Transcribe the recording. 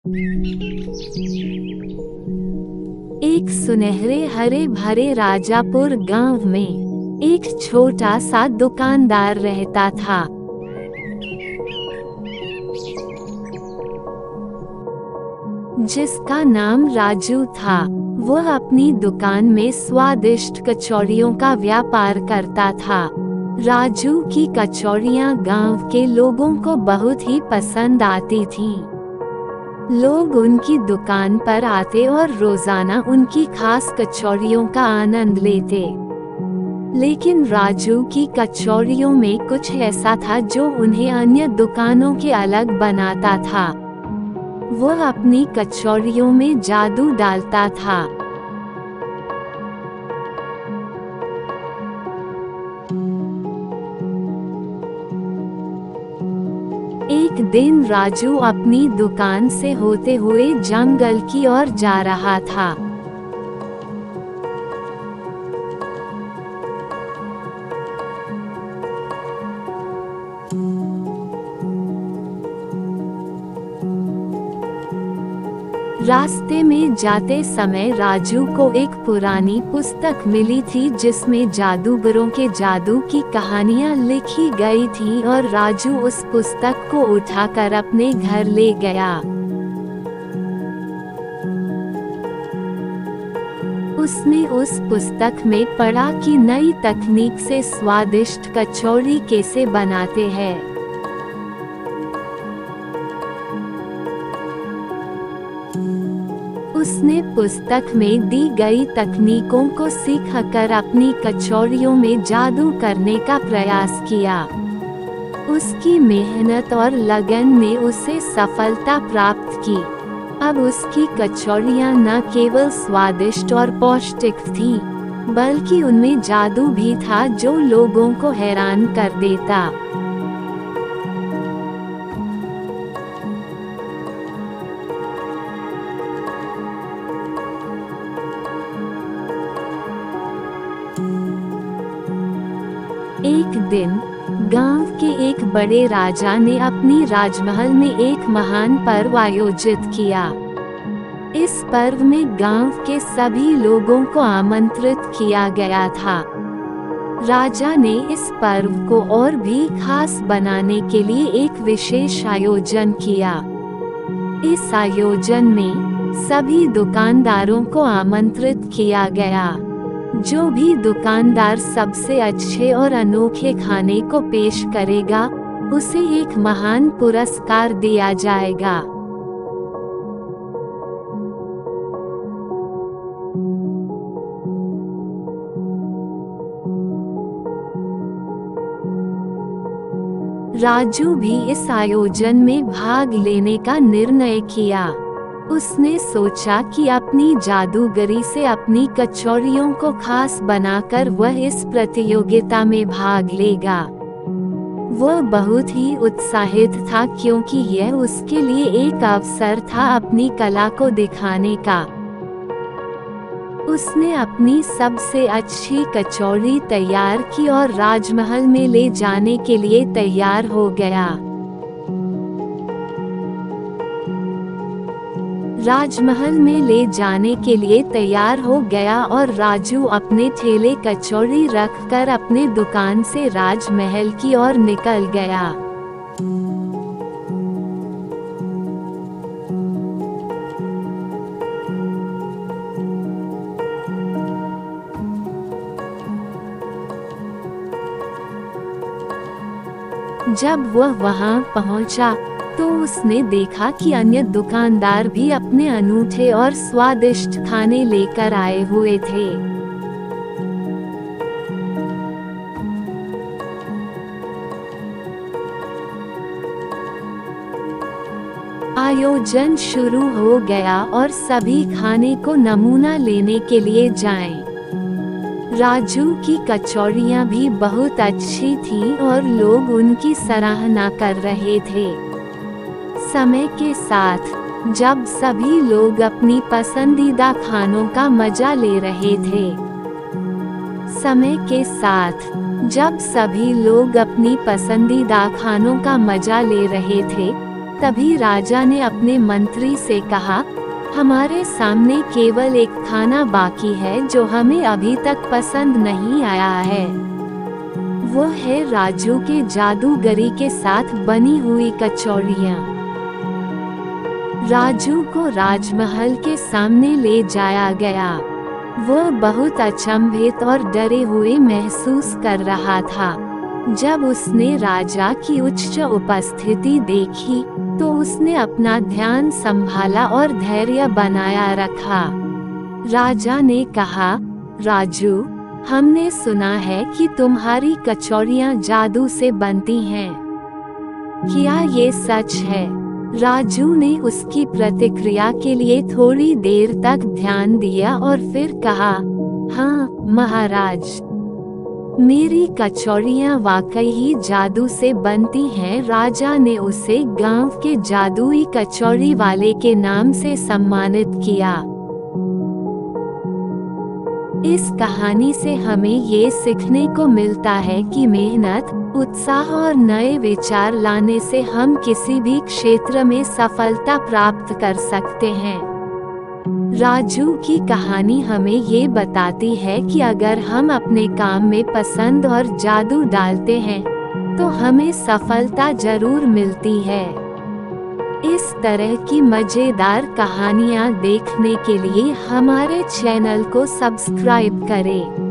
एक सुनहरे हरे भरे राजापुर गांव में एक छोटा सा दुकानदार रहता था। जिसका नाम राजू था। वह अपनी दुकान में स्वादिष्ट कचौड़ियों का व्यापार करता था। राजू की कचौड़ियाँ गांव के लोगों को बहुत ही पसंद आती थीं। लोग उनकी दुकान पर आते और रोजाना उनकी खास कचौड़ियों का आनंद लेते। लेकिन राजू की कचौड़ियों में कुछ ऐसा था जो उन्हें अन्य दुकानों के अलग बनाता था। वह अपनी कचौड़ियों में जादू डालता था। एक दिन राजू अपनी दुकान से होते हुए जंगल की ओर जा रहा था। रास्ते में जाते समय राजू को एक पुरानी पुस्तक मिली थी जिसमें जादूगरों के जादू की कहानियां लिखी गई थी और राजू उस पुस्तक को उठाकर अपने घर ले गया। उसने उस पुस्तक में पढ़ा कि नई तकनीक से स्वादिष्ट कचौड़ी कैसे बनाते हैं। उसने पुस्तक में दी गई तकनीकों को सीखकर अपनी कचौड़ियों में जादू करने का प्रयास किया। उसकी मेहनत और लगन ने उसे सफलता प्राप्त की। अब उसकी कचौड़ियाँ न केवल स्वादिष्ट और पौष्टिक थीं, बल्कि उनमें जादू भी था जो लोगों को हैरान कर देता। एक दिन गांव के एक बड़े राजा ने अपनी राजमहल में एक महान पर्व आयोजित किया। इस पर्व में गांव के सभी लोगों को आमंत्रित किया गया था। राजा ने इस पर्व को और भी खास बनाने के लिए एक विशेष आयोजन किया। इस आयोजन में सभी दुकानदारों को आमंत्रित किया गया। जो भी दुकानदार सबसे अच्छे और अनोखे खाने को पेश करेगा, उसे एक महान पुरस्कार दिया जाएगा। राजू भी इस आयोजन में भाग लेने का निर्णय किया। उसने सोचा कि अपनी जादूगरी से अपनी कचौड़ियों को खास बनाकर वह इस प्रतियोगिता में भाग लेगा। वह बहुत ही उत्साहित था क्योंकि यह उसके लिए एक अवसर था अपनी कला को दिखाने का। उसने अपनी सबसे अच्छी कचौड़ी तैयार की और राजमहल में ले जाने के लिए तैयार हो गया। राजमहल में ले जाने के लिए तैयार हो गया और राजू अपने ठेले कचौड़ी रखकर अपने दुकान से राजमहल की ओर निकल गया। जब वह वहां पहुंचा तो उसने देखा कि अन्य दुकानदार भी अपने अनूठे और स्वादिष्ट खाने लेकर आए हुए थे। आयोजन शुरू हो गया और सभी खाने को नमूना लेने के लिए जाएं। राजू की कचौड़ियाँ भी बहुत अच्छी थीं और लोग उनकी सराहना कर रहे थे। समय के साथ जब सभी लोग अपनी पसंदीदा खानों का मजा ले रहे थे, समय के साथ जब सभी लोग अपनी पसंदीदा खानों का मजा ले रहे थे, तभी राजा ने अपने मंत्री से कहा, हमारे सामने केवल एक खाना बाकी है जो हमें अभी तक पसंद नहीं आया है। वो है राजू के जादूगरी के साथ बनी हुई कचौड़ियाँ। राजू को राजमहल के सामने ले जाया गया। वो बहुत अचंभित और डरे हुए महसूस कर रहा था। जब उसने राजा की उच्च उपस्थिति देखी तो उसने अपना ध्यान संभाला और धैर्य बनाया रखा। राजा ने कहा, राजू, हमने सुना है कि तुम्हारी कचौड़ियाँ जादू से बनती हैं। क्या ये सच है? राजू ने उसकी प्रतिक्रिया के लिए थोड़ी देर तक ध्यान दिया और फिर कहा, हाँ महाराज, मेरी कचौड़ियाँ वाकई ही जादू से बनती हैं। राजा ने उसे गांव के जादुई कचौड़ी वाले के नाम से सम्मानित किया। इस कहानी से हमें ये सीखने को मिलता है कि मेहनत, उत्साह और नए विचार लाने से हम किसी भी क्षेत्र में सफलता प्राप्त कर सकते हैं। राजू की कहानी हमें ये बताती है कि अगर हम अपने काम में पसंद और जादू डालते हैं तो हमें सफलता जरूर मिलती है। इस तरह की मजेदार कहानियाँ देखने के लिए हमारे चैनल को सब्सक्राइब करें।